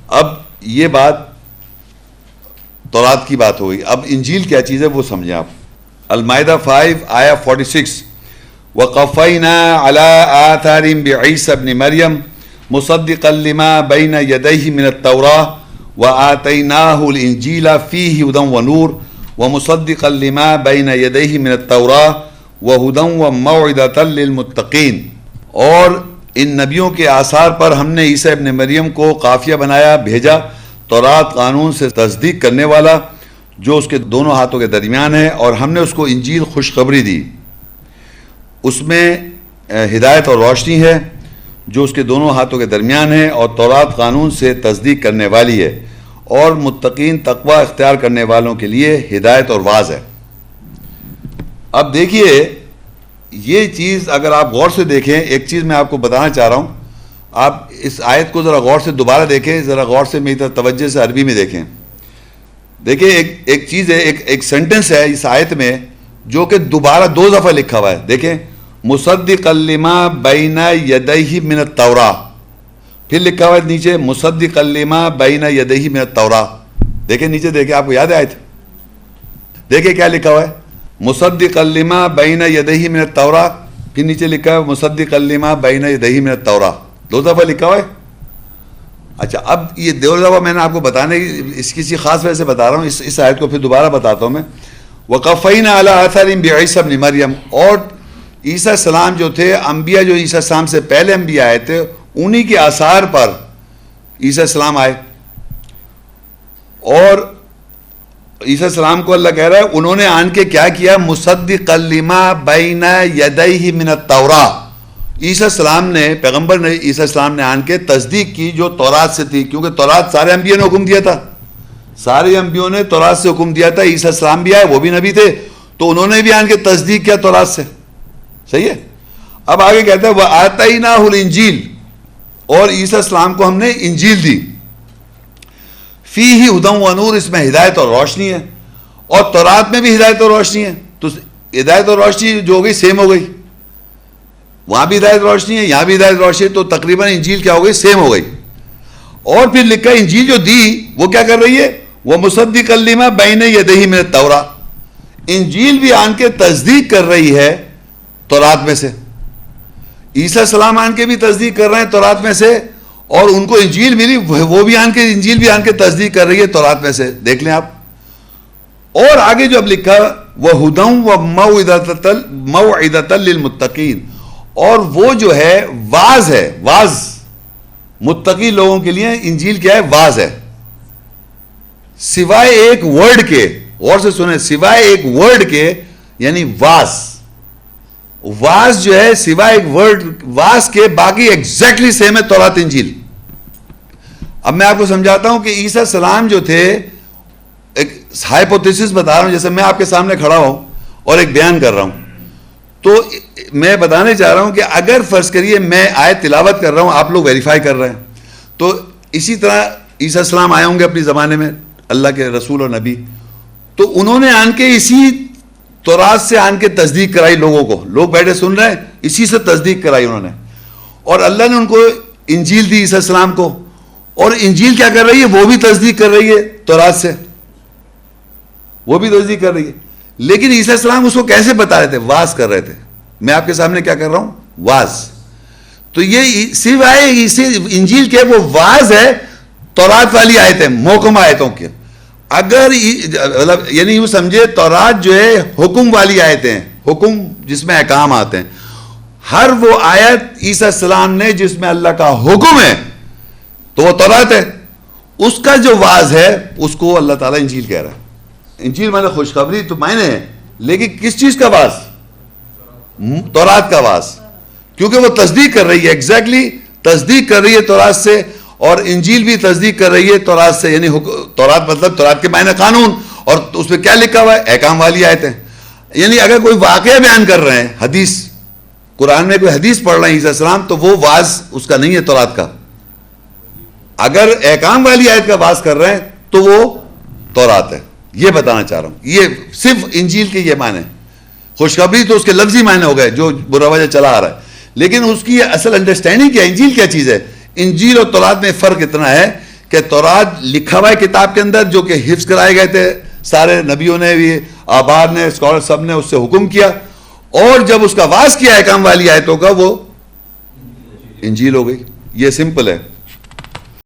اب یہ بات تورات کی بات ہو گئی. اب انجیل کیا چیز ہے وہ سمجھیں آپ. المائدہ 5 آیا 46 وَقَفَّيْنَا عَلَىٰ آثَارٍ بِعِيسَى ابْنِ مَرْيَمَ مُصَدِّقًا لِمَا بَيْنَ يَدَيْهِ مِنَ التَّوْرَاةِ وَآتَيْنَاهُ الْإِنْجِيلَ فِيهِ هُدًى وَنُورٌ وَمُصَدِّقًا لِمَا بَيْنَ يَدَيْهِ مِنَ التَّوْرَاةِ وَهُدًى وَمَوْعِظَةً لِّلْمُتَّقِينَ. اور ان نبیوں کے آثار پر ہم نے عیسیٰ ابن مریم کو قافیہ بنایا، بھیجا، تورات قانون سے تصدیق کرنے والا جو اس کے دونوں ہاتھوں کے درمیان ہے، اور ہم نے اس کو انجیل خوشخبری دی، اس میں ہدایت اور روشنی ہے جو اس کے دونوں ہاتھوں کے درمیان ہے، اور تورات قانون سے تصدیق کرنے والی ہے، اور متقین تقوی اختیار کرنے والوں کے لیے ہدایت اور واعظ ہے. اب دیکھیے یہ چیز اگر آپ غور سے دیکھیں، ایک چیز میں آپ کو بتانا چاہ رہا ہوں، آپ اس آیت کو ذرا غور سے دوبارہ دیکھیں، ذرا غور سے میری طرف توجہ سے عربی میں دیکھیں. دیکھیں ایک چیز ہے، ایک سینٹنس ہے اس آیت میں جو کہ دوبارہ 2 دفعہ لکھا ہوا ہے. دیکھیں مصدقا لما بین یدیہ من التوراۃ، پھر لکھا ہوا ہے نیچے مصدقا لما بین یدیہ من التوراۃ. دیکھیں نیچے، دیکھیں آپ کو یاد ہے آیت؟ دیکھیں کیا لکھا ہوا ہے، مصدقا لما بین یدیہ من التوراۃ، پھر نیچے لکھا ہے مصدقا لما بین یدیہ من التوراۃ. 2 دفعہ لکھا ہوا ہے. اچھا اب یہ 2 دفعہ میں نے آپ کو بتانے اس کسی خاص وجہ سے بتا رہا ہوں، اس آیت کو پھر دوبارہ بتاتا ہوں میں. وَقَفَّيْنَا عَلَىٰ آثَارٍ بِعِيسَى ابْنِ مَرْيَمَ، اور عیسیٰ السلام جو تھے، انبیاء جو عیسیٰ السلام سے پہلے انبیاء آئے تھے، انہی کے آثار پر عیسیٰ السلام آئے. اور عیسیٰ السلام کو اللہ کہہ رہا ہے انہوں نے آن کے کیا کیا، مصدقا لما بین یدیہ من التوراۃ. عیسیٰ السلام نے، پیغمبر نے، عیسیٰ السلام نے آن کے تصدیق کی جو تورات سے تھی، کیونکہ تورات سارے انبیاء نے حکم دیا تھا، سارے انبیاء نے تورات سے حکم دیا تھا. عیسیٰ السلام بھی آئے، وہ بھی نبی تھے، تو انہوں نے بھی آن کے تصدیق کیا تورات سے. صحیح ہے. اب آگے کہتا ہے وَآتَيْنَاهُ الْإِنْجِيلَ، اور عیسیٰ السلام کو ہم نے انجیل دی. فِيهِ هُدًى وَنُورٌ، اس میں ہدایت اور روشنی ہے، اور تورات میں بھی ہدایت اور روشنی ہے. تو ہدایت اور روشنی جو ہو گئی سیم ہو گئی، وہاں بھی ہدایت روشنی ہے، یہاں بھی ہدایت روشنی ہے، تو تقریباً انجیل کیا ہو گئی، سیم ہو گئی. اور پھر لکھا انجیل جو دی وہ کیا کر رہی ہے، وہ مصدقا لما بین یدیہ من التوراۃ، انجیل بھی آن کے تصدیق کر رہی ہے تورات میں سے. عیسیٰ السلام آن کے بھی تصدیق کر رہے ہیں تورات میں سے، اور ان کو انجیل ملی، وہ بھی آن کے انجیل بھی آن کے تصدیق کر رہی ہے تورات میں سے. دیکھ لیں آپ. اور آگے جو اب لکھا وَهُدًى وَمَوْعِظَةً لِّلْمُتَّقِينَ، اور وہ جو ہے واعظ ہے، واعظ متقی لوگوں کے لیے. انجیل کیا ہے، واعظ ہے. سوائے ایک ورڈ کے، غور سے سنیں، سوائے ایک ورڈ کے، یعنی واعظ، واعظ جو ہے سوائے ایک ورڈ واعظ کے باقی ایگزیکٹلی سیم ہے تورات انجیل. اب میں آپ کو سمجھاتا ہوں کہ عیسیٰ السلام جو تھے، ایک ہائپوتھیسس بتا رہا ہوں، جیسے میں آپ کے سامنے کھڑا ہوں اور ایک بیان کر رہا ہوں، تو میں بتانے چاہ رہا ہوں کہ اگر فرض کریے میں آیت تلاوت کر رہا ہوں، آپ لوگ ویریفائی کر رہے ہیں، تو اسی طرح عیسیٰ السلام آئے ہوں گے اپنی زمانے میں، اللہ کے رسول اور نبی، تو انہوں نے آن کے اسی تورات سے آن کے تصدیق کرائی لوگوں کو. لوگ بیٹھے سن رہے ہیں، اسی سے تصدیق کرائی انہوں نے. اور اللہ نے ان کو انجیل دی عیسیٰ السلام کو، اور انجیل کیا کر رہی ہے، وہ بھی تصدیق کر رہی ہے تورات سے، وہ بھی تصدیق کر رہی ہے. لیکن عیسیٰ السلام اس کو کیسے بتا رہے تھے، واعظ کر رہے تھے. میں آپ کے سامنے کیا کر رہا ہوں، واعظ. تو یہ سوائے انجیل کے وہ واعظ ہے تورات والی آیتیں، محکم آیتوں کے. اگر یعنی یوں سمجھے تورات جو ہے حکم والی آیتیں ہیں، حکم جس میں احکام آتے ہیں. ہر وہ آیت عیسیٰ السلام نے جس میں اللہ کا حکم ہے تو وہ تورات ہے. اس کا جو واعظ ہے اس کو اللہ تعالیٰ انجیل کہہ رہا ہے. انجیل مانے خوشخبری تو معنی ہے، لیکن کس چیز کا واعظ، تورات کا واعظ، کیونکہ وہ تصدیق کر رہی ہے، ایگزیکٹلی تصدیق کر رہی ہے تورات سے. اور انجیل بھی تصدیق کر رہی ہے تورات سے، یعنی تورات مطلب تورات کے معنی قانون، اور اس میں کیا لکھا ہوا ہے، احکام والی آیتیں. یعنی اگر کوئی واقعہ بیان کر رہے ہیں، حدیث، قرآن میں کوئی حدیث پڑھ رہے ہیں عیسیٰ السلام، تو وہ واعظ اس کا نہیں ہے تورات کا. اگر احکام والی آیت کا واعظ کر رہے ہیں تو وہ تورات ہے. یہ بتانا چاہ رہا ہوں. یہ صرف انجیل کے یہ معنی. خوشخبری تو اس کے لفظی معنی ہو گئے جو برا چلا آ رہا ہے، لیکن اس کی اصل انڈرسٹینڈنگ کیا، انجیل کیا چیز ہے. انجیل اور تورات میں فرق اتنا ہے کہ تورات لکھا ہوا ہے کتاب کے اندر جو کہ حفظ کرائے گئے تھے, سارے نبیوں نے بھی, آباد نے, اسکالر سب نے اس سے حکم کیا, اور جب اس کا واز کیا احکام والی آیتوں کا وہ انجیل ہو گئی. یہ سمپل ہے.